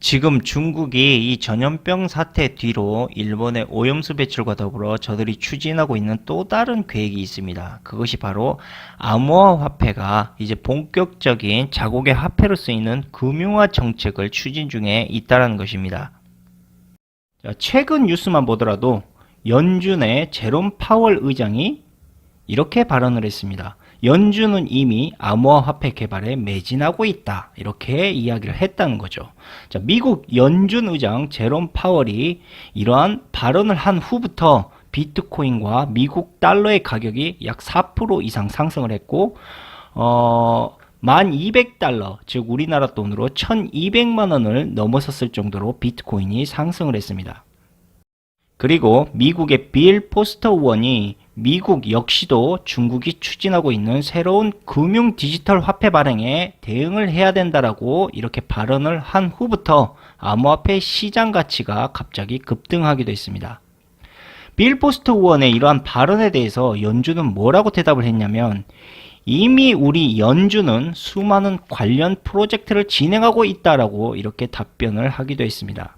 지금 중국이 이 전염병 사태 뒤로 일본의 오염수 배출과 더불어 저들이 추진하고 있는 또 다른 계획이 있습니다. 그것이 바로 암호화 화폐가 이제 본격적인 자국의 화폐로 쓰이는 금융화 정책을 추진 중에 있다는 것입니다. 최근 뉴스만 보더라도 연준의 제롬 파월 의장이 이렇게 발언을 했습니다. 연준은 이미 암호화 화폐 개발에 매진하고 있다. 이렇게 이야기를 했다는 거죠. 자, 미국 연준 의장 제롬 파월이 이러한 발언을 한 후부터 비트코인과 미국 달러의 가격이 약 4% 이상 상승을 했고 1200달러, 즉 우리나라 돈으로 1200만 원을 넘어섰을 정도로 비트코인이 상승을 했습니다. 그리고 미국의 빌 포스터 의원이 미국 역시도 중국이 추진하고 있는 새로운 금융 디지털 화폐 발행에 대응을 해야 된다라고 이렇게 발언을 한 후부터 암호화폐 시장 가치가 갑자기 급등하기도 했습니다. 빌 포스터 의원의 이러한 발언에 대해서 연준은 뭐라고 대답을 했냐면, 이미 우리 연준은 수많은 관련 프로젝트를 진행하고 있다라고 이렇게 답변을 하기도 했습니다.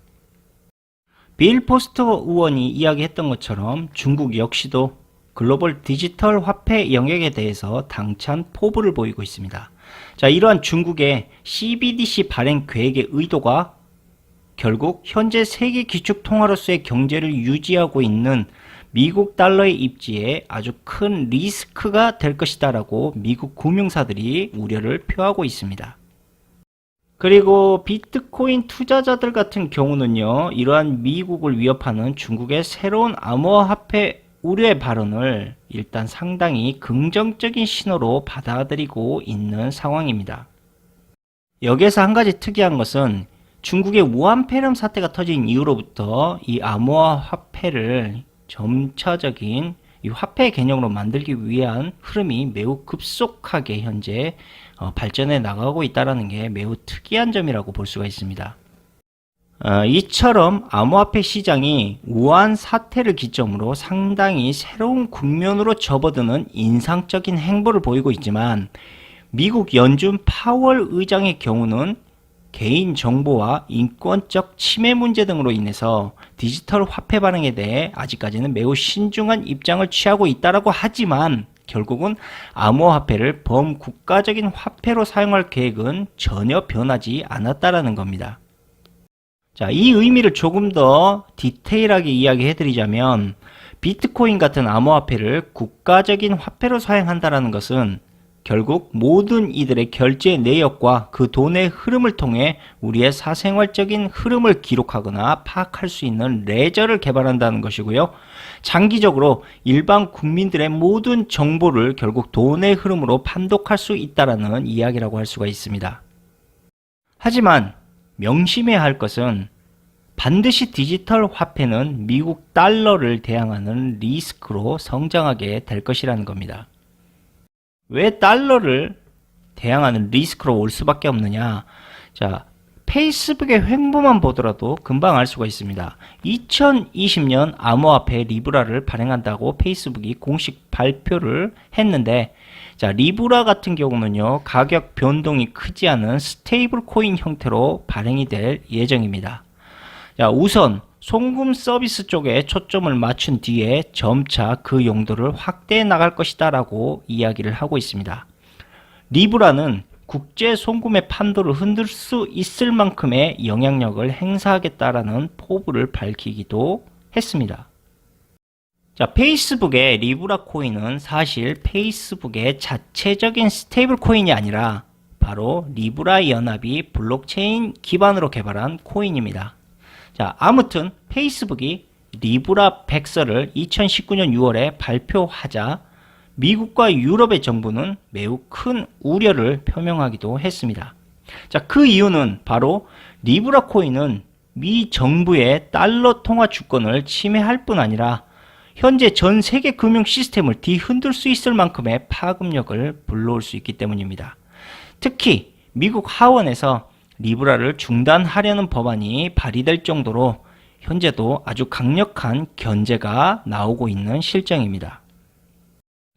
빌 포스터 의원이 이야기했던 것처럼 중국 역시도 글로벌 디지털 화폐 영역에 대해서 당찬 포부를 보이고 있습니다. 자, 이러한 중국의 CBDC 발행 계획의 의도가 결국 현재 세계 기축 통화로서의 경제를 유지하고 있는 미국 달러의 입지에 아주 큰 리스크가 될 것이다라고 미국 금융사들이 우려를 표하고 있습니다. 그리고 비트코인 투자자들 같은 경우는요, 이러한 미국을 위협하는 중국의 새로운 암호화 화폐 우려의 발언을 일단 상당히 긍정적인 신호로 받아들이고 있는 상황입니다. 여기에서 한 가지 특이한 것은 중국의 우한 폐렴 사태가 터진 이후로부터 이 암호화 화폐를 점차적인 이 화폐 개념으로 만들기 위한 흐름이 매우 급속하게 현재 발전해 나가고 있다는 게 매우 특이한 점이라고 볼 수가 있습니다. 이처럼 암호화폐 시장이 우한 사태를 기점으로 상당히 새로운 국면으로 접어드는 인상적인 행보를 보이고 있지만, 미국 연준 파월 의장의 경우는 개인정보와 인권적 침해 문제 등으로 인해서 디지털 화폐 발행에 대해 아직까지는 매우 신중한 입장을 취하고 있다고 하지만, 결국은 암호화폐를 범국가적인 화폐로 사용할 계획은 전혀 변하지 않았다는 겁니다. 자, 이 의미를 조금 더 디테일하게 이야기해 드리자면, 비트코인 같은 암호화폐를 국가적인 화폐로 사용한다는 것은 결국 모든 이들의 결제 내역과 그 돈의 흐름을 통해 우리의 사생활적인 흐름을 기록하거나 파악할 수 있는 레저를 개발한다는 것이고요. 장기적으로 일반 국민들의 모든 정보를 결국 돈의 흐름으로 판독할 수 있다는 이야기라고 할 수가 있습니다. 하지만 명심해야 할 것은 반드시 디지털 화폐는 미국 달러를 대항하는 리스크로 성장하게 될 것이라는 겁니다. 왜 달러를 대항하는 리스크로 올 수밖에 없느냐? 자, 페이스북의 횡보만 보더라도 금방 알 수가 있습니다. 2020년 암호화폐 리브라를 발행한다고 페이스북이 공식 발표를 했는데, 자, 리브라 같은 경우는요, 가격 변동이 크지 않은 스테이블 코인 형태로 발행이 될 예정입니다. 자, 우선 송금 서비스 쪽에 초점을 맞춘 뒤에 점차 그 용도를 확대해 나갈 것이다 라고 이야기를 하고 있습니다. 리브라는 국제 송금의 판도를 흔들 수 있을 만큼의 영향력을 행사하겠다라는 포부를 밝히기도 했습니다. 자, 페이스북의 리브라 코인은 사실 페이스북의 자체적인 스테이블 코인이 아니라 바로 리브라 연합이 블록체인 기반으로 개발한 코인입니다. 자, 아무튼 페이스북이 리브라 백서를 2019년 6월에 발표하자 미국과 유럽의 정부는 매우 큰 우려를 표명하기도 했습니다. 자, 그 이유는 바로 리브라 코인은 미 정부의 달러 통화 주권을 침해할 뿐 아니라 현재 전 세계 금융 시스템을 뒤흔들 수 있을 만큼의 파급력을 불러올 수 있기 때문입니다. 특히 미국 하원에서 리브라를 중단하려는 법안이 발의될 정도로 현재도 아주 강력한 견제가 나오고 있는 실정입니다.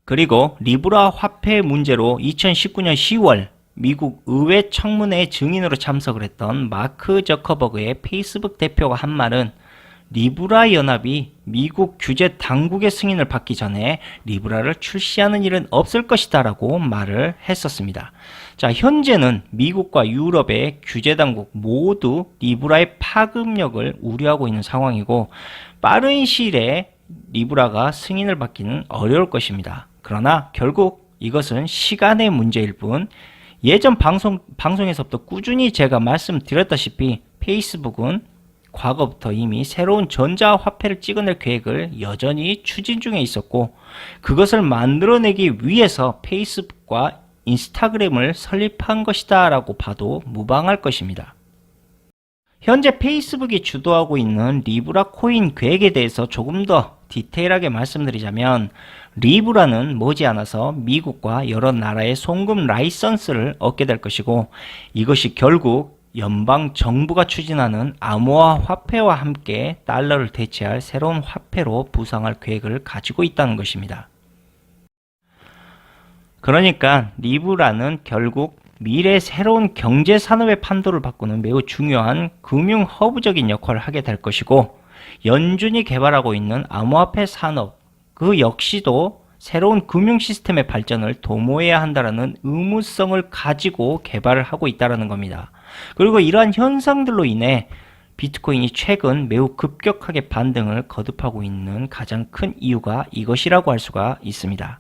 그리고 리브라 화폐 문제로 2019년 10월 미국 의회 청문회 증인으로 참석을 했던 마크 저커버그의 페이스북 대표가 한 말은 리브라 연합이 미국 규제 당국의 승인을 받기 전에 리브라를 출시하는 일은 없을 것이다 라고 말을 했었습니다. 자, 현재는 미국과 유럽의 규제 당국 모두 리브라의 파급력을 우려하고 있는 상황이고 빠른 시일에 리브라가 승인을 받기는 어려울 것입니다. 그러나 결국 이것은 시간의 문제일 뿐 예전 방송에서부터 꾸준히 제가 말씀드렸다시피 페이스북은 과거부터 이미 새로운 전자화폐를 찍어낼 계획을 여전히 추진 중에 있었고 그것을 만들어내기 위해서 페이스북과 인스타그램을 설립한 것이다 라고 봐도 무방할 것입니다. 현재 페이스북이 주도하고 있는 리브라 코인 계획에 대해서 조금 더 디테일하게 말씀드리자면 리브라는 머지않아서 미국과 여러 나라의 송금 라이선스를 얻게 될 것이고 이것이 결국 연방 정부가 추진하는 암호화 화폐와 함께 달러를 대체할 새로운 화폐로 부상할 계획을 가지고 있다는 것입니다. 그러니까 리브라는 결국 미래의 새로운 경제 산업의 판도를 바꾸는 매우 중요한 금융 허브적인 역할을 하게 될 것이고 연준이 개발하고 있는 암호화폐 산업 그 역시도 새로운 금융 시스템의 발전을 도모해야 한다는 의무성을 가지고 개발을 하고 있다는 겁니다. 그리고 이러한 현상들로 인해 비트코인이 최근 매우 급격하게 반등을 거듭하고 있는 가장 큰 이유가 이것이라고 할 수가 있습니다.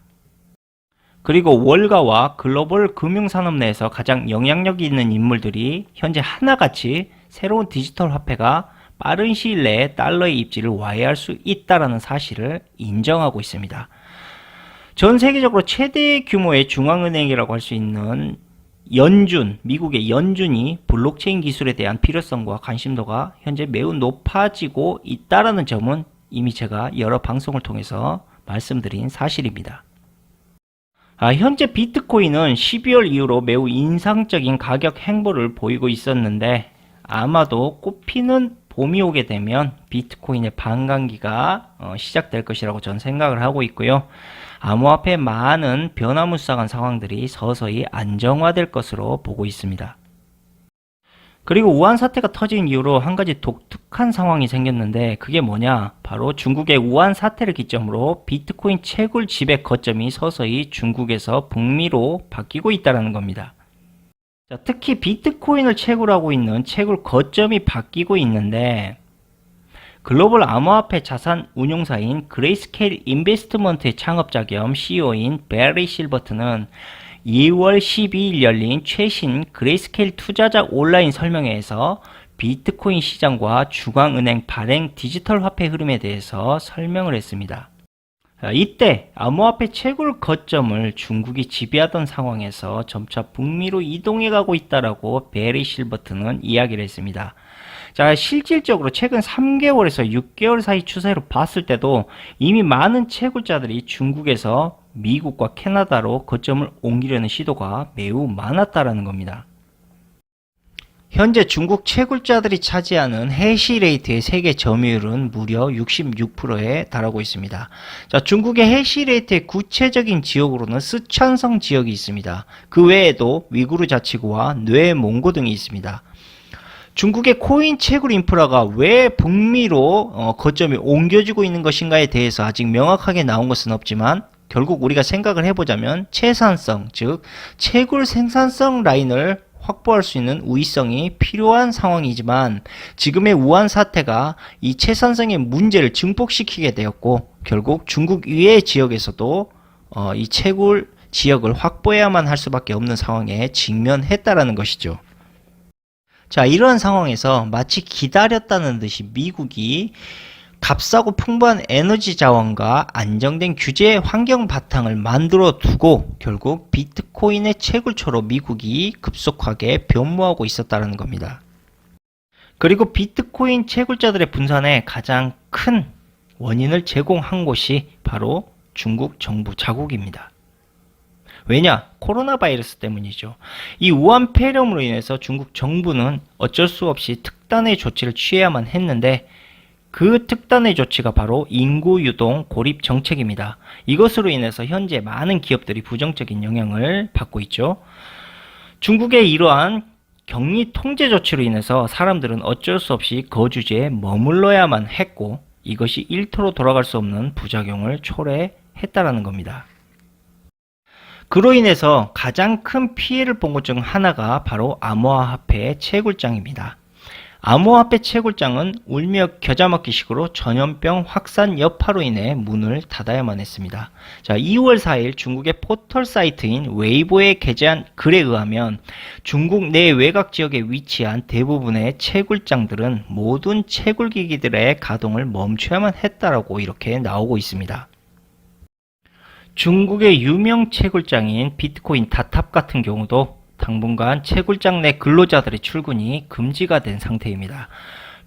그리고 월가와 글로벌 금융산업 내에서 가장 영향력이 있는 인물들이 현재 하나같이 새로운 디지털 화폐가 빠른 시일 내에 달러의 입지를 와해할 수 있다는 사실을 인정하고 있습니다. 전 세계적으로 최대 규모의 중앙은행이라고 할 수 있는 연준, 미국의 연준이 블록체인 기술에 대한 필요성과 관심도가 현재 매우 높아지고 있다는 점은 이미 제가 여러 방송을 통해서 말씀드린 사실입니다. 현재 비트코인은 12월 이후로 매우 인상적인 가격 행보를 보이고 있었는데 아마도 꽃피는 봄이 오게 되면 비트코인의 반감기가 시작될 것이라고 저는 생각을 하고 있고요. 암호화폐의 많은 변화무쌍한 상황들이 서서히 안정화될 것으로 보고 있습니다. 그리고 우한 사태가 터진 이후로 한 가지 독특한 상황이 생겼는데 그게 뭐냐? 바로 중국의 우한 사태를 기점으로 비트코인 채굴 지배 거점이 서서히 중국에서 북미로 바뀌고 있다는 겁니다. 자, 특히 비트코인을 채굴하고 있는 채굴 거점이 바뀌고 있는데 글로벌 암호화폐 자산 운용사인 그레이스케일 인베스트먼트의 창업자 겸 CEO인 베리 실버트는 2월 12일 열린 최신 그레이스케일 투자자 온라인 설명회에서 비트코인 시장과 중앙은행 발행 디지털 화폐 흐름에 대해서 설명을 했습니다. 이때 암호화폐 채굴 거점을 중국이 지배하던 상황에서 점차 북미로 이동해 가고 있다라고 베리 실버트는 이야기를 했습니다. 자, 실질적으로 최근 3개월에서 6개월 사이 추세로 봤을 때도 이미 많은 채굴자들이 중국에서 미국과 캐나다로 거점을 옮기려는 시도가 매우 많았다라는 겁니다. 현재 중국 채굴자들이 차지하는 해시레이트의 세계 점유율은 무려 66%에 달하고 있습니다. 자, 중국의 해시레이트의 구체적인 지역으로는 쓰촨성 지역이 있습니다. 그 외에도 위구르 자치구와 뇌몽고 등이 있습니다. 중국의 코인 채굴 인프라가 왜 북미로 거점이 옮겨지고 있는 것인가에 대해서 아직 명확하게 나온 것은 없지만 결국 우리가 생각을 해보자면 채산성, 즉 채굴 생산성 라인을 확보할 수 있는 우위성이 필요한 상황이지만 지금의 우한 사태가 이 채산성의 문제를 증폭시키게 되었고 결국 중국 이외의 지역에서도 이 채굴 지역을 확보해야만 할 수밖에 없는 상황에 직면했다라는 것이죠. 자, 이러한 상황에서 마치 기다렸다는 듯이 미국이 값싸고 풍부한 에너지 자원과 안정된 규제 환경 바탕을 만들어 두고 결국 비트코인의 채굴처로 미국이 급속하게 변모하고 있었다는 겁니다. 그리고 비트코인 채굴자들의 분산의 가장 큰 원인을 제공한 곳이 바로 중국 정부 자국입니다. 왜냐? 코로나 바이러스 때문이죠. 이 우한 폐렴으로 인해서 중국 정부는 어쩔 수 없이 특단의 조치를 취해야만 했는데 그 특단의 조치가 바로 인구 유동 고립 정책입니다. 이것으로 인해서 현재 많은 기업들이 부정적인 영향을 받고 있죠. 중국의 이러한 격리 통제 조치로 인해서 사람들은 어쩔 수 없이 거주지에 머물러야만 했고 이것이 일터로 돌아갈 수 없는 부작용을 초래했다라는 겁니다. 그로 인해서 가장 큰 피해를 본 것 중 하나가 바로 암호화폐 채굴장입니다. 암호화폐 채굴장은 울며 겨자 먹기식으로 전염병 확산 여파로 인해 문을 닫아야만 했습니다. 자, 2월 4일 중국의 포털 사이트인 웨이보에 게재한 글에 의하면 중국 내 외곽 지역에 위치한 대부분의 채굴장들은 모든 채굴기기들의 가동을 멈춰야만 했다라고 이렇게 나오고 있습니다. 중국의 유명 채굴장인 비트코인 다탑 같은 경우도 당분간 채굴장 내 근로자들의 출근이 금지가 된 상태입니다.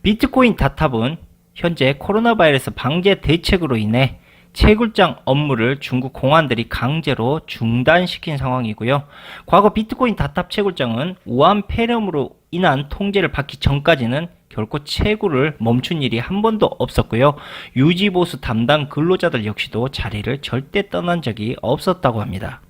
비트코인 다탑은 현재 코로나 바이러스 방제 대책으로 인해 채굴장 업무를 중국 공안들이 강제로 중단시킨 상황이고요. 과거 비트코인 다탑 채굴장은 우한 폐렴으로 인한 통제를 받기 전까지는 결코 채굴을 멈춘 일이 한 번도 없었고요. 유지보수 담당 근로자들 역시도 자리를 절대 떠난 적이 없었다고 합니다.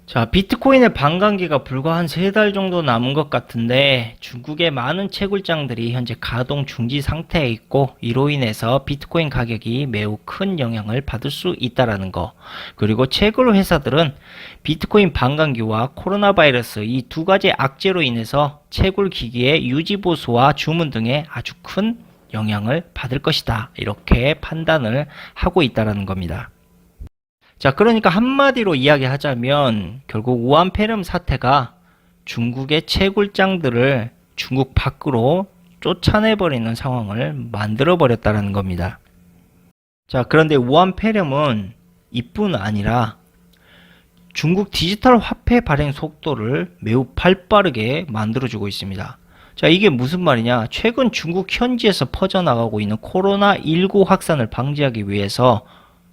자, 비트코인의 반감기가 불과 한 3달 정도 남은 것 같은데 중국의 많은 채굴장들이 현재 가동 중지 상태에 있고 이로 인해서 비트코인 가격이 매우 큰 영향을 받을 수 있다는 거, 그리고 채굴 회사들은 비트코인 반감기와 코로나 바이러스 이 두 가지 악재로 인해서 채굴 기기의 유지보수와 주문 등에 아주 큰 영향을 받을 것이다, 이렇게 판단을 하고 있다는 겁니다. 자, 그러니까 한마디로 이야기하자면 결국 우한 폐렴 사태가 중국의 채굴장들을 중국 밖으로 쫓아내버리는 상황을 만들어버렸다는 겁니다. 자, 그런데 우한 폐렴은 이뿐 아니라 중국 디지털 화폐 발행 속도를 매우 발빠르게 만들어주고 있습니다. 자, 이게 무슨 말이냐? 최근 중국 현지에서 퍼져나가고 있는 코로나19 확산을 방지하기 위해서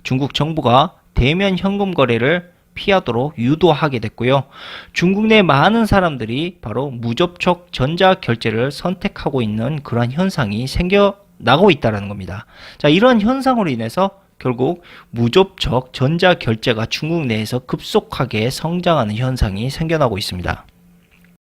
중국 정부가 대면 현금 거래를 피하도록 유도하게 됐고요. 중국 내 많은 사람들이 바로 무접촉 전자결제를 선택하고 있는 그러한 현상이 생겨나고 있다는 겁니다. 자, 이러한 현상으로 인해서 결국 무접촉 전자결제가 중국 내에서 급속하게 성장하는 현상이 생겨나고 있습니다.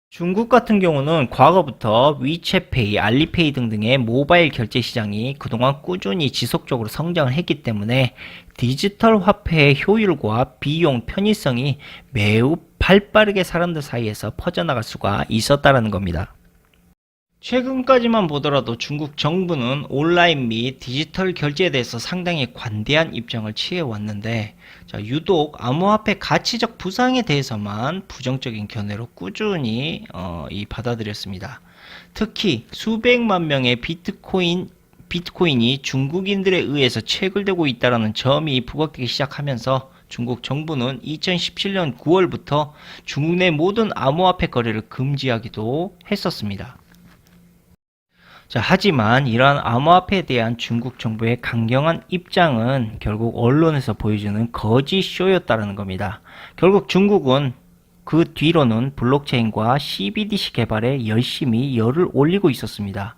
중국 같은 경우는 과거부터 위챗페이, 알리페이 등등의 모바일 결제 시장이 그동안 꾸준히 지속적으로 성장을 했기 때문에 디지털 화폐의 효율과 비용, 편의성이 매우 발빠르게 사람들 사이에서 퍼져나갈 수가 있었다는 겁니다. 최근까지만 보더라도 중국 정부는 온라인 및 디지털 결제에 대해서 상당히 관대한 입장을 취해왔는데, 자, 유독 암호화폐 가치적 부상에 대해서만 부정적인 견해로 꾸준히 받아들였습니다. 특히 수백만 명의 비트코인이 중국인들에 의해서 채굴되고 있다는 점이 부각되기 시작하면서 중국 정부는 2017년 9월부터 중국 내 모든 암호화폐 거래를 금지하기도 했었습니다. 자, 하지만 이러한 암호화폐에 대한 중국 정부의 강경한 입장은 결국 언론에서 보여주는 거짓 쇼였다는 겁니다. 결국 중국은 그 뒤로는 블록체인과 CBDC 개발에 열심히 열을 올리고 있었습니다.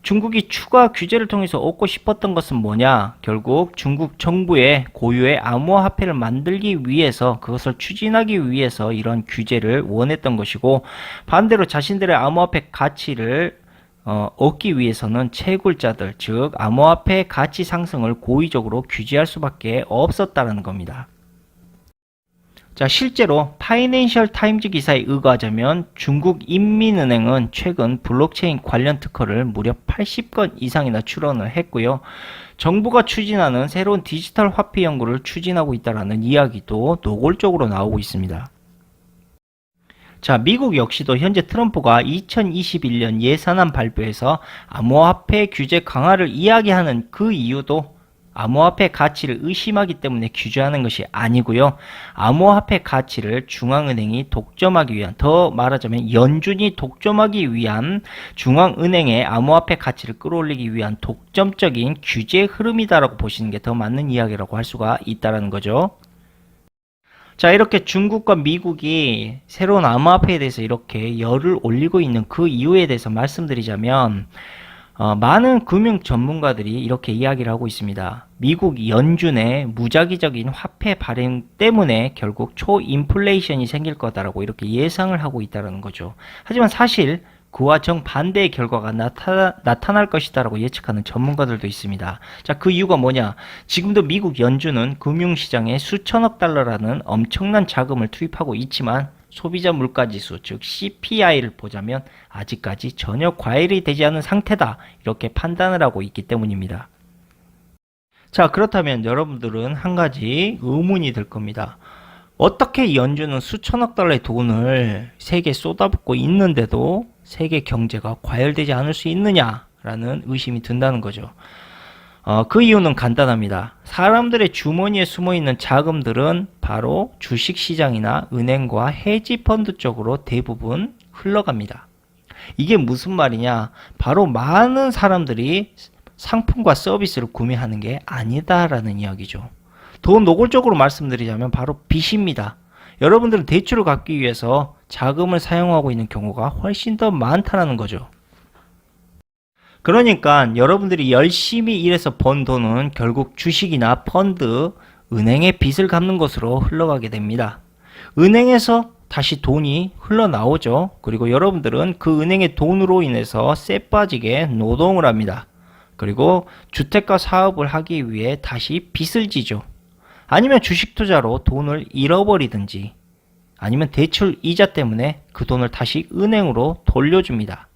중국이 추가 규제를 통해서 얻고 싶었던 것은 뭐냐? 결국 중국 정부의 고유의 암호화폐를 만들기 위해서, 그것을 추진하기 위해서 이런 규제를 원했던 것이고, 반대로 자신들의 암호화폐 가치를 얻기 위해서는 채굴자들, 즉 암호화폐 가치 상승을 고의적으로 규제할 수밖에 없었다는 겁니다. 자, 실제로 파이낸셜 타임즈 기사에 의거하자면 중국 인민은행은 최근 블록체인 관련 특허를 무려 80건 이상이나 출원을 했고요. 정부가 추진하는 새로운 디지털 화폐 연구를 추진하고 있다는 이야기도 노골적으로 나오고 있습니다. 자, 미국 역시도 현재 트럼프가 2021년 예산안 발표에서 암호화폐 규제 강화를 이야기하는 그 이유도 암호화폐 가치를 의심하기 때문에 규제하는 것이 아니고요. 암호화폐 가치를 중앙은행이 독점하기 위한, 더 말하자면 연준이 독점하기 위한 중앙은행의 암호화폐 가치를 끌어올리기 위한 독점적인 규제 흐름이다라고 보시는 게 더 맞는 이야기라고 할 수가 있다는 거죠. 자, 이렇게 중국과 미국이 새로운 암호화폐에 대해서 이렇게 열을 올리고 있는 그 이유에 대해서 말씀드리자면, 많은 금융 전문가들이 이렇게 이야기를 하고 있습니다. 미국 연준의 무작위적인 화폐 발행 때문에 결국 초인플레이션이 생길 거다라고 이렇게 예상을 하고 있다는 거죠. 하지만 사실 그와 정반대의 결과가 나타날 것이다라고 예측하는 전문가들도 있습니다. 자, 그 이유가 뭐냐? 지금도 미국 연준은 금융시장에 수천억 달러라는 엄청난 자금을 투입하고 있지만 소비자 물가지수, 즉 CPI를 보자면 아직까지 전혀 과열이 되지 않은 상태다. 이렇게 판단을 하고 있기 때문입니다. 자, 그렇다면 여러분들은 한 가지 의문이 들 겁니다. 어떻게 연준은 수천억 달러의 돈을 세계에 쏟아붓고 있는데도 세계 경제가 과열되지 않을 수 있느냐라는 의심이 든다는 거죠. 그 이유는 간단합니다. 사람들의 주머니에 숨어있는 자금들은 바로 주식시장이나 은행과 헤지펀드 쪽으로 대부분 흘러갑니다. 이게 무슨 말이냐? 바로 많은 사람들이 상품과 서비스를 구매하는 게 아니다라는 이야기죠. 더 노골적으로 말씀드리자면 바로 빚입니다. 여러분들은 대출을 갚기 위해서 자금을 사용하고 있는 경우가 훨씬 더 많다는 거죠. 그러니까 여러분들이 열심히 일해서 번 돈은 결국 주식이나 펀드, 은행의 빚을 갚는 것으로 흘러가게 됩니다. 은행에서 다시 돈이 흘러나오죠. 그리고 여러분들은 그 은행의 돈으로 인해서 쎄 빠지게 노동을 합니다. 그리고 주택가 사업을 하기 위해 다시 빚을 지죠. 아니면 주식 투자로 돈을 잃어버리든지 아니면 대출 이자 때문에 그 돈을 다시 은행으로 돌려줍니다.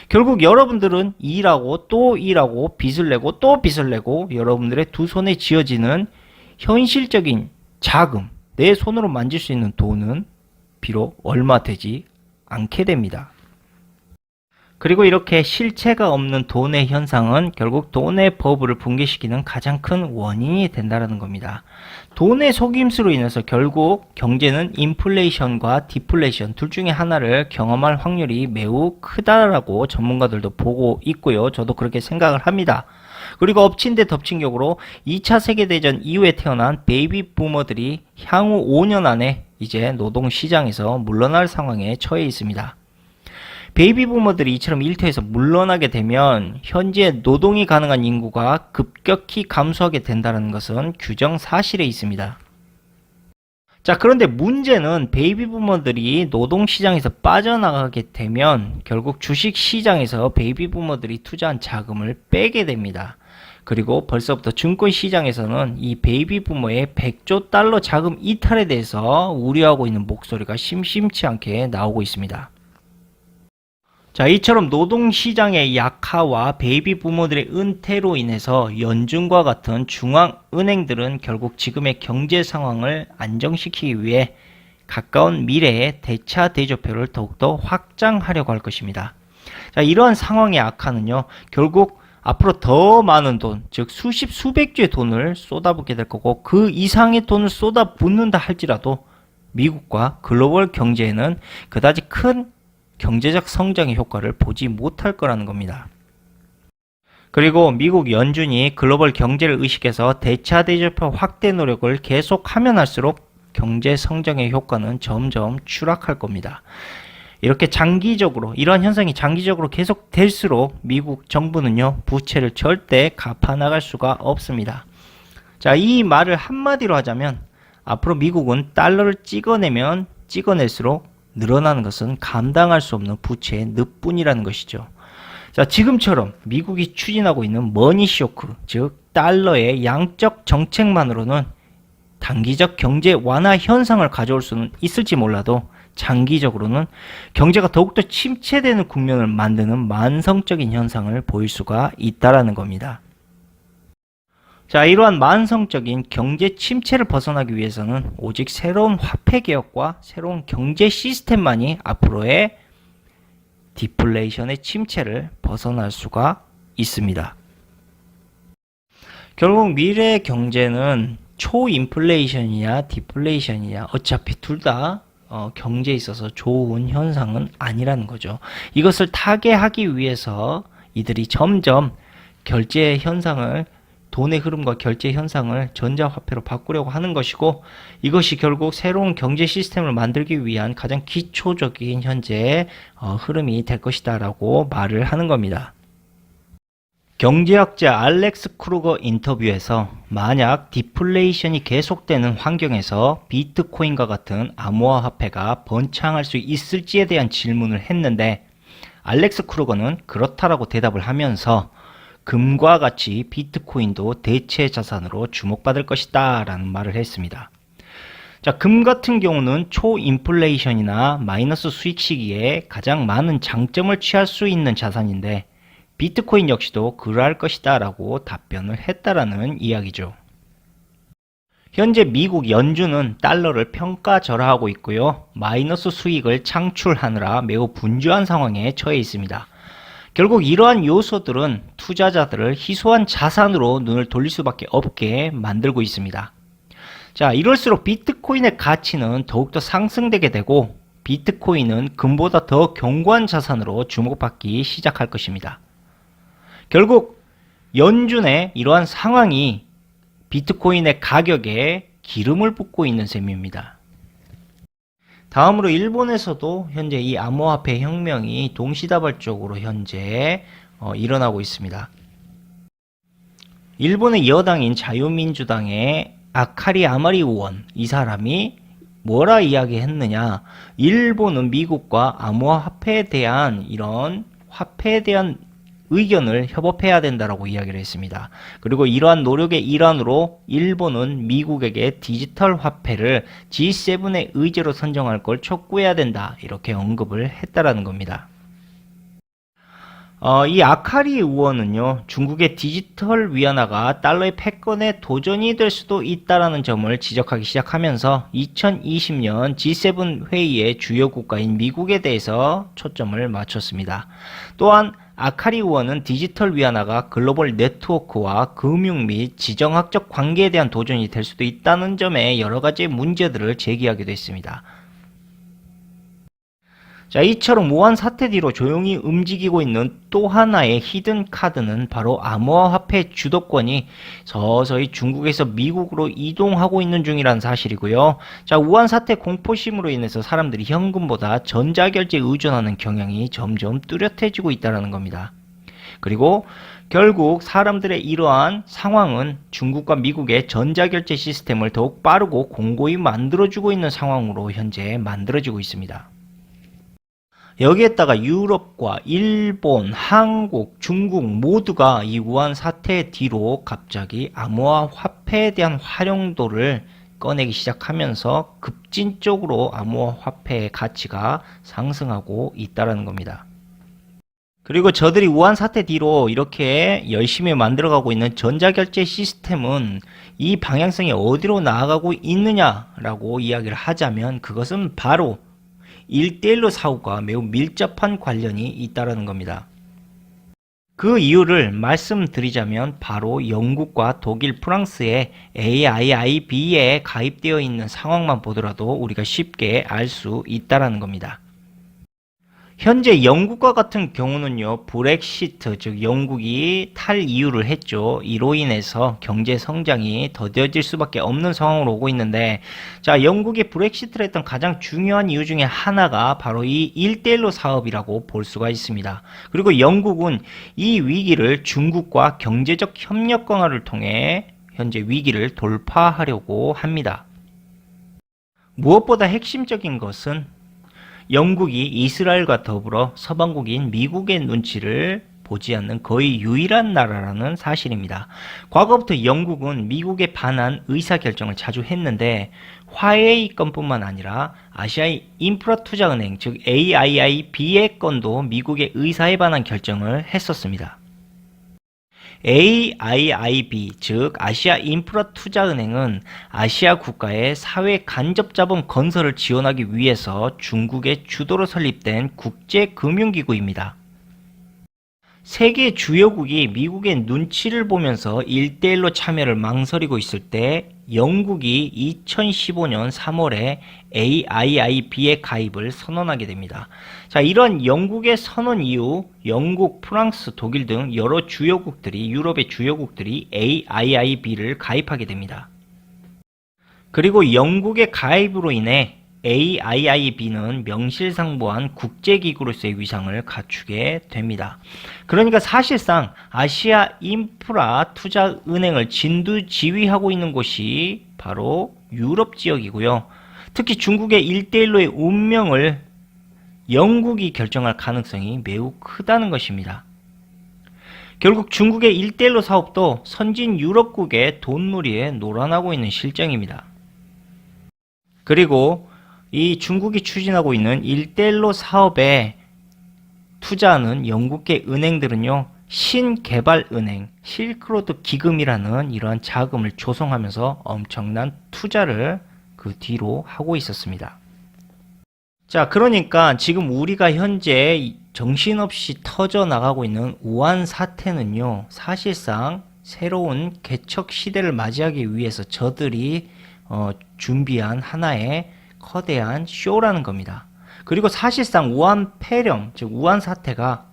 결국 여러분들은 일하고 또 일하고 빚을 내고 또 빚을 내고 여러분들의 두 손에 쥐어지는 현실적인 자금, 내 손으로 만질 수 있는 돈은 비록 얼마 되지 않게 됩니다. 그리고 이렇게 실체가 없는 돈의 현상은 결국 돈의 버블을 붕괴시키는 가장 큰 원인이 된다는 겁니다. 돈의 속임수로 인해서 결국 경제는 인플레이션과 디플레이션 둘 중에 하나를 경험할 확률이 매우 크다라고 전문가들도 보고 있고요. 저도 그렇게 생각을 합니다. 그리고 엎친 데 덮친 격으로 2차 세계대전 이후에 태어난 베이비 부머들이 향후 5년 안에 이제 노동시장에서 물러날 상황에 처해 있습니다. 베이비 부머들이 이처럼 일터에서 물러나게 되면 현재 노동이 가능한 인구가 급격히 감소하게 된다는 것은 규정사실에 있습니다. 자, 그런데 문제는 베이비 부머들이 노동시장에서 빠져나가게 되면 결국 주식시장에서 베이비 부머들이 투자한 자금을 빼게 됩니다. 그리고 벌써부터 증권시장에서는 이 베이비 부머의 100조 달러 자금 이탈에 대해서 우려하고 있는 목소리가 심심치 않게 나오고 있습니다. 자, 이처럼 노동시장의 약화와 베이비 부모들의 은퇴로 인해서 연준과 같은 중앙은행들은 결국 지금의 경제 상황을 안정시키기 위해 가까운 미래에 대차 대조표를 더욱더 확장하려고 할 것입니다. 자, 이러한 상황의 악화는요, 결국 앞으로 더 많은 돈, 즉 수십 수백조의 돈을 쏟아붓게 될 거고 그 이상의 돈을 쏟아붓는다 할지라도 미국과 글로벌 경제에는 그다지 큰 경제적 성장의 효과를 보지 못할 거라는 겁니다. 그리고 미국 연준이 글로벌 경제를 의식해서 대차 대조표 확대 노력을 계속하면 할수록 경제 성장의 효과는 점점 추락할 겁니다. 이렇게 장기적으로 이러한 현상이 장기적으로 계속될수록 미국 정부는요 부채를 절대 갚아나갈 수가 없습니다. 자, 이 말을 한마디로 하자면 앞으로 미국은 달러를 찍어내면 찍어낼수록 늘어나는 것은 감당할 수 없는 부채의 늪뿐이라는 것이죠. 자, 지금처럼 미국이 추진하고 있는 머니 쇼크, 즉 달러의 양적 정책만으로는 단기적 경제 완화 현상을 가져올 수는 있을지 몰라도 장기적으로는 경제가 더욱더 침체되는 국면을 만드는 만성적인 현상을 보일 수가 있다라는 겁니다. 자, 이러한 만성적인 경제 침체를 벗어나기 위해서는 오직 새로운 화폐 개혁과 새로운 경제 시스템만이 앞으로의 디플레이션의 침체를 벗어날 수가 있습니다. 결국 미래의 경제는 초인플레이션이냐 디플레이션이냐 어차피 둘 다 경제에 있어서 좋은 현상은 아니라는 거죠. 이것을 타개하기 위해서 이들이 점점 결제 현상을 돈의 흐름과 결제 현상을 전자화폐로 바꾸려고 하는 것이고 이것이 결국 새로운 경제 시스템을 만들기 위한 가장 기초적인 현재의 흐름이 될 것이다 라고 말을 하는 겁니다. 경제학자 알렉스 크루거 인터뷰에서 만약 디플레이션이 계속되는 환경에서 비트코인과 같은 암호화폐가 번창할 수 있을지에 대한 질문을 했는데 알렉스 크루거는 그렇다라고 대답을 하면서 금과 같이 비트코인도 대체 자산으로 주목받을 것이다 라는 말을 했습니다. 자, 금 같은 경우는 초인플레이션이나 마이너스 수익 시기에 가장 많은 장점을 취할 수 있는 자산인데 비트코인 역시도 그러할 것이다 라고 답변을 했다라는 이야기죠. 현재 미국 연준은 달러를 평가절하하고 있고요. 마이너스 수익을 창출하느라 매우 분주한 상황에 처해 있습니다. 결국 이러한 요소들은 투자자들을 희소한 자산으로 눈을 돌릴 수밖에 없게 만들고 있습니다. 자, 이럴수록 비트코인의 가치는 더욱더 상승되게 되고 비트코인은 금보다 더 견고한 자산으로 주목받기 시작할 것입니다. 결국 연준의 이러한 상황이 비트코인의 가격에 기름을 붓고 있는 셈입니다. 다음으로 일본에서도 현재 이 암호화폐 혁명이 동시다발적으로 현재 일어나고 있습니다. 일본의 여당인 자유민주당의 아카리 아마리 의원, 이 사람이 뭐라 이야기했느냐, 일본은 미국과 암호화폐에 대한 이런 화폐에 대한 의견을 협업해야 된다라고 이야기를 했습니다. 그리고 이러한 노력의 일환으로 일본은 미국에게 디지털 화폐를 G7의 의제로 선정할 걸 촉구해야 된다, 이렇게 언급을 했다라는 겁니다. 이 아카리 의원은요, 중국의 디지털 위안화가 달러의 패권에 도전이 될 수도 있다라는 점을 지적하기 시작하면서 2020년 G7 회의의 주요 국가인 미국에 대해서 초점을 맞췄습니다. 또한 아카리 의원은 디지털 위안화가 글로벌 네트워크와 금융 및 지정학적 관계에 대한 도전이 될 수도 있다는 점에 여러 가지 문제들을 제기하기도 했습니다. 자, 이처럼 우한 사태 뒤로 조용히 움직이고 있는 또 하나의 히든 카드는 바로 암호화폐 주도권이 서서히 중국에서 미국으로 이동하고 있는 중이라는 사실이고요. 자, 우한 사태 공포심으로 인해서 사람들이 현금보다 전자결제에 의존하는 경향이 점점 뚜렷해지고 있다는 겁니다. 그리고 결국 사람들의 이러한 상황은 중국과 미국의 전자결제 시스템을 더욱 빠르고 공고히 만들어주고 있는 상황으로 현재 만들어지고 있습니다. 여기에다가 유럽과 일본, 한국, 중국 모두가 이 우한 사태 뒤로 갑자기 암호화폐에 대한 활용도를 꺼내기 시작하면서 급진적으로 암호화폐의 가치가 상승하고 있다는 겁니다. 그리고 저들이 우한 사태 뒤로 이렇게 열심히 만들어가고 있는 전자결제 시스템은 이 방향성이 어디로 나아가고 있느냐라고 이야기를 하자면 그것은 바로 1대1로 사고가 매우 밀접한 관련이 있다는 겁니다. 그 이유를 말씀드리자면 바로 영국과 독일, 프랑스의 AIIB에 가입되어 있는 상황만 보더라도 우리가 쉽게 알 수 있다는 겁니다. 현재 영국과 같은 경우는요, 브렉시트, 즉 영국이 탈EU를 했죠. 이로 인해서 경제 성장이 더뎌질 수밖에 없는 상황으로 오고 있는데, 자, 영국이 브렉시트를 했던 가장 중요한 이유 중에 하나가 바로 이 1대1로 사업이라고 볼 수가 있습니다. 그리고 영국은 이 위기를 중국과 경제적 협력 강화를 통해 현재 위기를 돌파하려고 합니다. 무엇보다 핵심적인 것은 영국이 이스라엘과 더불어 서방국인 미국의 눈치를 보지 않는 거의 유일한 나라라는 사실입니다. 과거부터 영국은 미국에 반한 의사결정을 자주 했는데 화해의 건뿐만 아니라 아시아 인프라투자은행 즉 AIIB의 건도 미국의 의사에 반한 결정을 했었습니다. AIIB 즉 아시아 인프라투자은행은 아시아 국가의 사회 간접자본 건설을 지원하기 위해서 중국의 주도로 설립된 국제금융기구입니다. 세계 주요국이 미국의 눈치를 보면서 1대1로 참여를 망설이고 있을 때 영국이 2015년 3월에 AIIB에 가입을 선언하게 됩니다. 자, 이런 영국의 선언 이후 영국, 프랑스, 독일 등 여러 주요국들이 유럽의 주요국들이 AIIB를 가입하게 됩니다. 그리고 영국의 가입으로 인해 AIIB는 명실상부한 국제기구로서의 위상을 갖추게 됩니다. 그러니까 사실상 아시아 인프라 투자은행을 진두지휘하고 있는 곳이 바로 유럽 지역이고요. 특히 중국의 1대1로의 운명을 영국이 결정할 가능성이 매우 크다는 것입니다. 결국 중국의 1대1로 사업도 선진 유럽국의 돈놀이에 놀아나고 있는 실정입니다. 그리고 이 중국이 추진하고 있는 1대1로 사업에 투자하는 영국계 은행들은요, 신개발은행, 실크로드 기금이라는 이러한 자금을 조성하면서 엄청난 투자를 그 뒤로 하고 있었습니다. 자, 그러니까 지금 우리가 현재 정신없이 터져나가고 있는 우한 사태는요, 사실상 새로운 개척 시대를 맞이하기 위해서 저들이 준비한 하나의 거대한 쇼라는 겁니다. 그리고 사실상 우한 폐렴, 즉 우한 사태가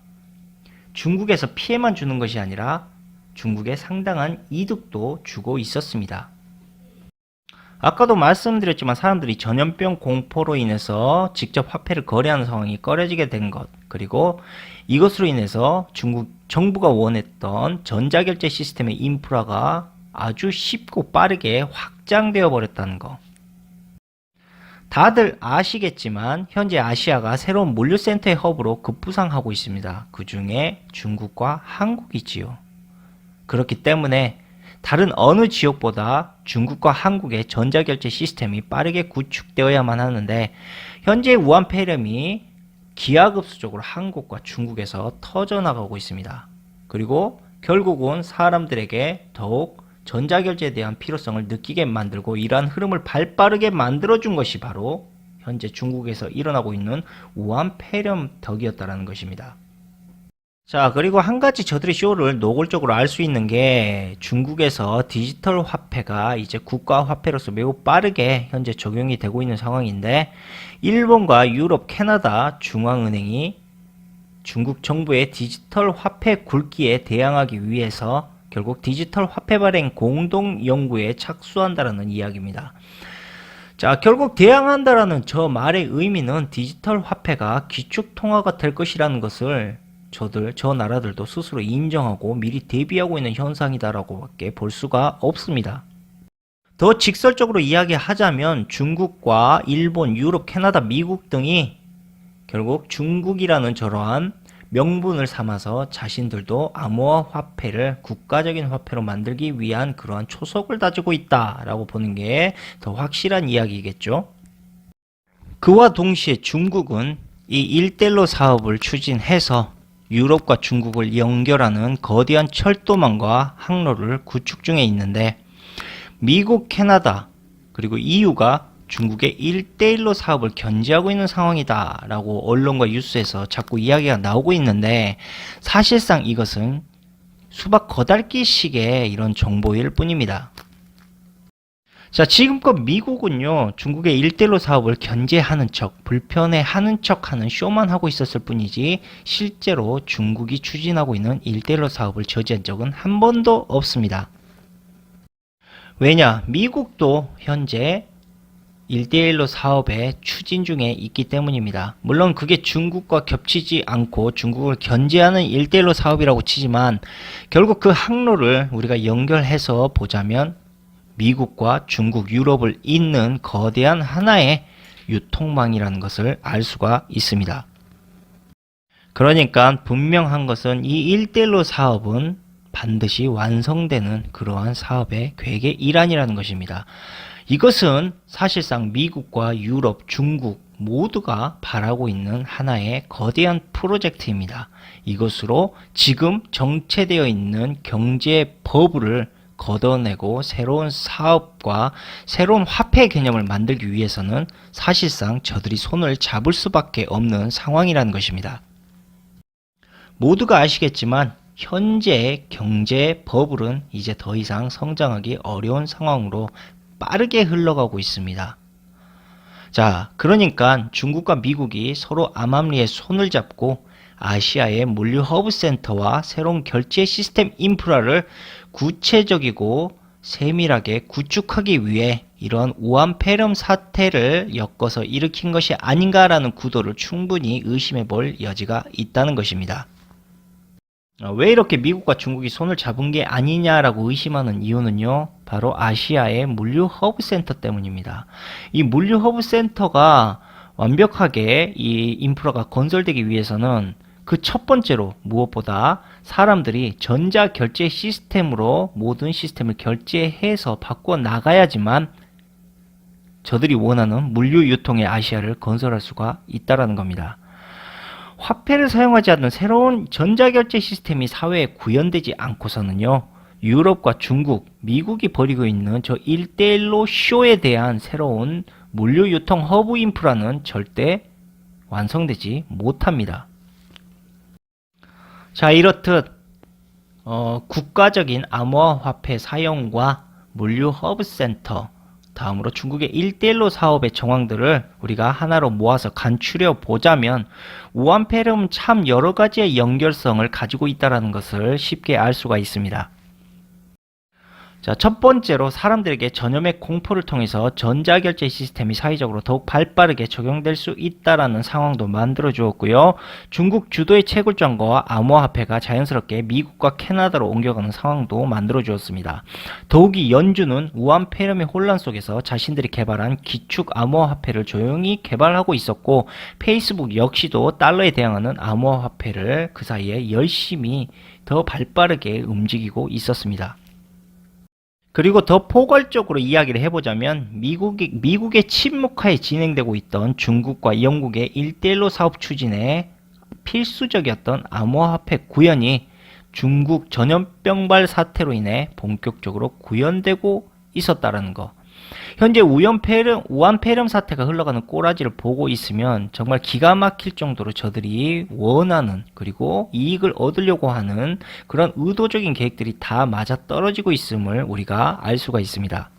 중국에서 피해만 주는 것이 아니라 중국에 상당한 이득도 주고 있었습니다. 아까도 말씀드렸지만 사람들이 전염병 공포로 인해서 직접 화폐를 거래하는 상황이 꺼려지게 된 것, 그리고 이것으로 인해서 중국 정부가 원했던 전자결제 시스템의 인프라가 아주 쉽고 빠르게 확장되어 버렸다는 것. 다들 아시겠지만 현재 아시아가 새로운 물류센터의 허브로 급부상하고 있습니다. 그 중에 중국과 한국이지요. 그렇기 때문에 다른 어느 지역보다 중국과 한국의 전자결제 시스템이 빠르게 구축되어야만 하는데, 현재 우한 폐렴이 기하급수적으로 한국과 중국에서 터져나가고 있습니다. 그리고 결국은 사람들에게 더욱 전자결제에 대한 필요성을 느끼게 만들고 이러한 흐름을 발빠르게 만들어준 것이 바로 현재 중국에서 일어나고 있는 우한 폐렴 덕이었다는 것입니다. 자, 그리고 한 가지 저들의 쇼를 노골적으로 알 수 있는 게 중국에서 디지털 화폐가 이제 국가 화폐로서 매우 빠르게 현재 적용이 되고 있는 상황인데, 일본과 유럽, 캐나다 중앙은행이 중국 정부의 디지털 화폐 굴기에 대항하기 위해서 결국 디지털 화폐 발행 공동 연구에 착수한다라는 이야기입니다. 자, 결국 대항한다라는 저 말의 의미는 디지털 화폐가 기축통화가 될 것이라는 것을 저 나라들도 스스로 인정하고 미리 대비하고 있는 현상이다라고밖에 볼 수가 없습니다. 더 직설적으로 이야기하자면 중국과 일본, 유럽, 캐나다, 미국 등이 결국 중국이라는 저러한 명분을 삼아서 자신들도 암호화 화폐를 국가적인 화폐로 만들기 위한 그러한 초석을 다지고 있다라고 보는 게 더 확실한 이야기겠죠. 그와 동시에 중국은 이 1대1로 사업을 추진해서 유럽과 중국을 연결하는 거대한 철도망과 항로를 구축 중에 있는데, 미국, 캐나다, 그리고 EU가 중국의 1대1로 사업을 견제하고 있는 상황이다 라고 언론과 뉴스에서 자꾸 이야기가 나오고 있는데, 사실상 이것은 수박 거달기식의 이런 정보일 뿐입니다. 자, 지금껏 미국은요, 중국의 1대1로 사업을 견제하는 척, 불편해하는 척 하는 쇼만 하고 있었을 뿐이지 실제로 중국이 추진하고 있는 1대1로 사업을 저지한 적은 한 번도 없습니다. 왜냐? 미국도 현재 1대1로 사업에 추진 중에 있기 때문입니다. 물론 그게 중국과 겹치지 않고 중국을 견제하는 1대1로 사업이라고 치지만, 결국 그 항로를 우리가 연결해서 보자면 미국과 중국, 유럽을 잇는 거대한 하나의 유통망이라는 것을 알 수가 있습니다. 그러니까 분명한 것은 이 1대1로 사업은 반드시 완성되는 그러한 사업의 계획의 일환이라는 것입니다. 이것은 사실상 미국과 유럽, 중국 모두가 바라고 있는 하나의 거대한 프로젝트입니다. 이것으로 지금 정체되어 있는 경제 버블을 걷어내고 새로운 사업과 새로운 화폐 개념을 만들기 위해서는 사실상 저들이 손을 잡을 수밖에 없는 상황이라는 것입니다. 모두가 아시겠지만 현재 경제 버블은 이제 더 이상 성장하기 어려운 상황으로 빠르게 흘러가고 있습니다. 자, 그러니까 중국과 미국이 서로 암암리에 손을 잡고 아시아의 물류 허브 센터와 새로운 결제 시스템 인프라를 구체적이고 세밀하게 구축하기 위해 이런 우한폐렴 사태를 엮어서 일으킨 것이 아닌가라는 구도를 충분히 의심해 볼 여지가 있다는 것입니다. 왜 이렇게 미국과 중국이 손을 잡은 게 아니냐라고 의심하는 이유는요, 바로 아시아의 물류 허브 센터 때문입니다. 이 물류 허브 센터가 완벽하게 이 인프라가 건설되기 위해서는 그 첫 번째로 무엇보다 사람들이 전자 결제 시스템으로 모든 시스템을 결제해서 바꿔 나가야지만 저들이 원하는 물류 유통의 아시아를 건설할 수가 있다라는 겁니다. 화폐를 사용하지 않는 새로운 전자결제 시스템이 사회에 구현되지 않고서는요, 유럽과 중국, 미국이 벌이고 있는 저 1대1로 쇼에 대한 새로운 물류 유통 허브 인프라는 절대 완성되지 못합니다. 자, 이렇듯 국가적인 암호화폐 사용과 물류 허브 센터, 다음으로 중국의 1대1로 사업의 정황들을 우리가 하나로 모아서 간추려 보자면 우한폐렴은 참 여러 가지의 연결성을 가지고 있다는 것을 쉽게 알 수가 있습니다. 자, 첫 번째로 사람들에게 전염의 공포를 통해서 전자결제 시스템이 사회적으로 더욱 발빠르게 적용될 수 있다는 상황도 만들어 주었고요. 중국 주도의 채굴장과 암호화폐가 자연스럽게 미국과 캐나다로 옮겨가는 상황도 만들어 주었습니다. 더욱이 연준은 우한폐렴의 혼란 속에서 자신들이 개발한 기축 암호화폐를 조용히 개발하고 있었고, 페이스북 역시도 달러에 대항하는 암호화폐를 그 사이에 열심히 더 발빠르게 움직이고 있었습니다. 그리고 더 포괄적으로 이야기를 해보자면 미국의 침묵하에 진행되고 있던 중국과 영국의 1대1로 사업 추진에 필수적이었던 암호화폐 구현이 중국 전염병발 사태로 인해 본격적으로 구현되고 있었다는 거. 현재 우한폐렴 사태가 흘러가는 꼬라지를 보고 있으면 정말 기가 막힐 정도로 저들이 원하는, 그리고 이익을 얻으려고 하는 그런 의도적인 계획들이 다 맞아떨어지고 있음을 우리가 알 수가 있습니다.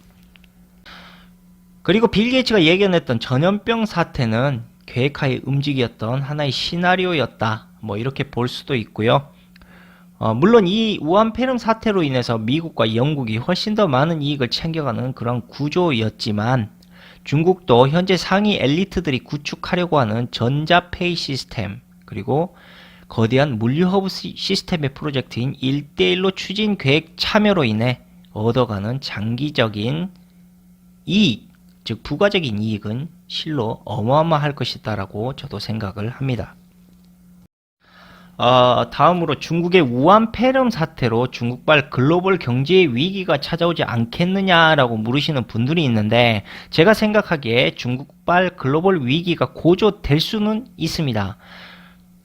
그리고 빌 게이츠가 예견했던 전염병 사태는 계획하에 움직였던 하나의 시나리오였다, 이렇게 볼 수도 있고요. 물론 이 우한폐렴 사태로 인해서 미국과 영국이 훨씬 더 많은 이익을 챙겨가는 그런 구조였지만, 중국도 현재 상위 엘리트들이 구축하려고 하는 전자페이 시스템, 그리고 거대한 물류허브 시스템의 프로젝트인 1대1로 추진 계획 참여로 인해 얻어가는 장기적인 이익, 즉 부가적인 이익은 실로 어마어마할 것이다라고 저도 생각을 합니다. 다음으로 중국의 우한폐렴 사태로 중국발 글로벌 경제 위기가 찾아오지 않겠느냐라고 물으시는 분들이 있는데, 제가 생각하기에 중국발 글로벌 위기가 고조될 수는 있습니다.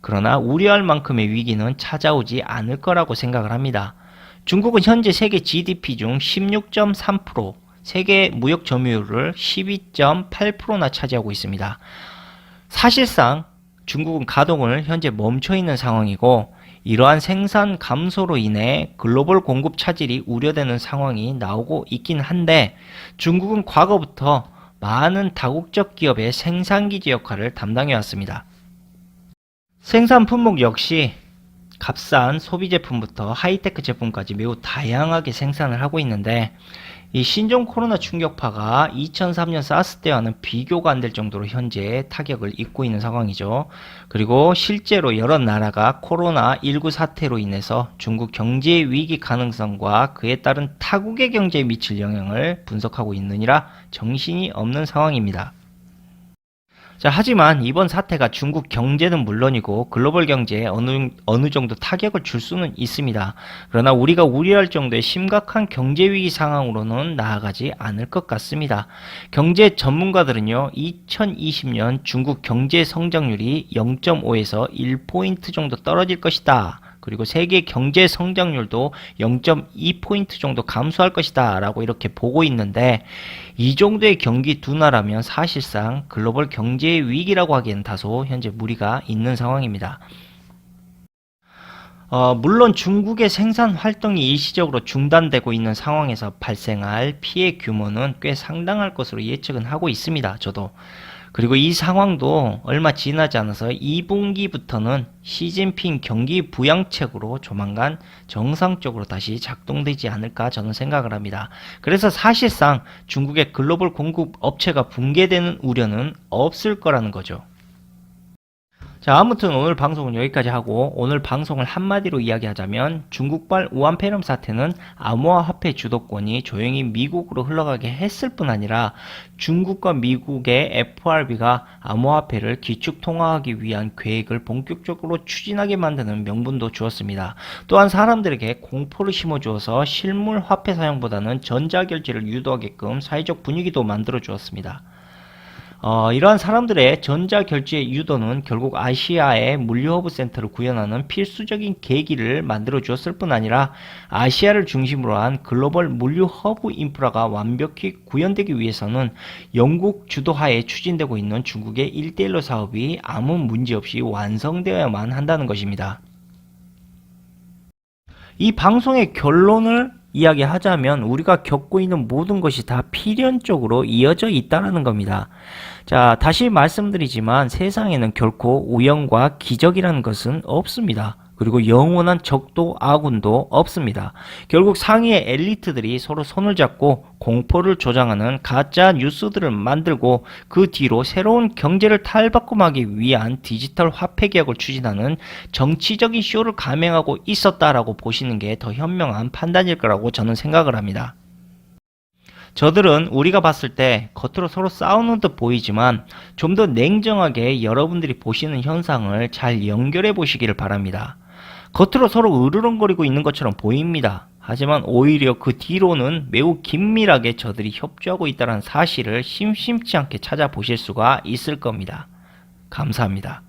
그러나 우려할 만큼의 위기는 찾아오지 않을 거라고 생각을 합니다. 중국은 현재 세계 GDP 중 16.3%, 세계 무역 점유율을 12.8%나 차지하고 있습니다. 사실상 중국은 가동을 현재 멈춰 있는 상황이고, 이러한 생산 감소로 인해 글로벌 공급 차질이 우려되는 상황이 나오고 있긴 한데, 중국은 과거부터 많은 다국적 기업의 생산기지 역할을 담당해 왔습니다. 생산 품목 역시 값싼 소비 제품부터 하이테크 제품까지 매우 다양하게 생산을 하고 있는데, 이 신종 코로나 충격파가 2003년 사스 때와는 비교가 안 될 정도로 현재 타격을 입고 있는 상황이죠. 그리고 실제로 여러 나라가 코로나19 사태로 인해서 중국 경제 위기 가능성과 그에 따른 타국의 경제에 미칠 영향을 분석하고 있느니라 정신이 없는 상황입니다. 자, 하지만 이번 사태가 중국 경제는 물론이고 글로벌 경제에 어느 정도 타격을 줄 수는 있습니다. 그러나 우리가 우려할 정도의 심각한 경제 위기 상황으로는 나아가지 않을 것 같습니다. 경제 전문가들은요, 2020년 중국 경제 성장률이 0.5에서 1포인트 정도 떨어질 것이다. 그리고 세계 경제 성장률도 0.2포인트 정도 감소할 것이다 라고 이렇게 보고 있는데, 이 정도의 경기 둔화라면 사실상 글로벌 경제 위기라고 하기에는 다소 현재 무리가 있는 상황입니다. 물론 중국의 생산 활동이 일시적으로 중단되고 있는 상황에서 발생할 피해 규모는 꽤 상당할 것으로 예측은 하고 있습니다. 저도. 그리고 이 상황도 얼마 지나지 않아서 2분기부터는 시진핑 경기 부양책으로 조만간 정상적으로 다시 작동되지 않을까 저는 생각을 합니다. 그래서 사실상 중국의 글로벌 공급 업체가 붕괴되는 우려는 없을 거라는 거죠. 자, 아무튼 오늘 방송은 여기까지 하고, 오늘 방송을 한마디로 이야기하자면 중국발 우한폐렴 사태는 암호화폐 주도권이 조용히 미국으로 흘러가게 했을 뿐 아니라 중국과 미국의 FRB가 암호화폐를 기축통화하기 위한 계획을 본격적으로 추진하게 만드는 명분도 주었습니다. 또한 사람들에게 공포를 심어주어서 실물 화폐 사용보다는 전자결제를 유도하게끔 사회적 분위기도 만들어 주었습니다. 이러한 사람들의 전자결제 유도는 결국 아시아의 물류허브 센터를 구현하는 필수적인 계기를 만들어 주었을 뿐 아니라 아시아를 중심으로 한 글로벌 물류허브 인프라가 완벽히 구현되기 위해서는 영국 주도하에 추진되고 있는 중국의 1대1로 사업이 아무 문제 없이 완성되어야만 한다는 것입니다. 이 방송의 결론을 이야기하자면 우리가 겪고 있는 모든 것이 다 필연적으로 이어져 있다는 겁니다. 자, 다시 말씀드리지만 세상에는 결코 우연과 기적이라는 것은 없습니다. 그리고 영원한 적도 아군도 없습니다. 결국 상위의 엘리트들이 서로 손을 잡고 공포를 조장하는 가짜 뉴스들을 만들고 그 뒤로 새로운 경제를 탈바꿈하기 위한 디지털 화폐 개혁을 추진하는 정치적인 쇼를 감행하고 있었다라고 보시는 게 더 현명한 판단일 거라고 저는 생각을 합니다. 저들은 우리가 봤을 때 겉으로 서로 싸우는 듯 보이지만 좀 더 냉정하게 여러분들이 보시는 현상을 잘 연결해 보시기를 바랍니다. 겉으로 서로 으르렁거리고 있는 것처럼 보입니다. 하지만 오히려 그 뒤로는 매우 긴밀하게 저들이 협조하고 있다는 사실을 심심치 않게 찾아보실 수가 있을 겁니다. 감사합니다.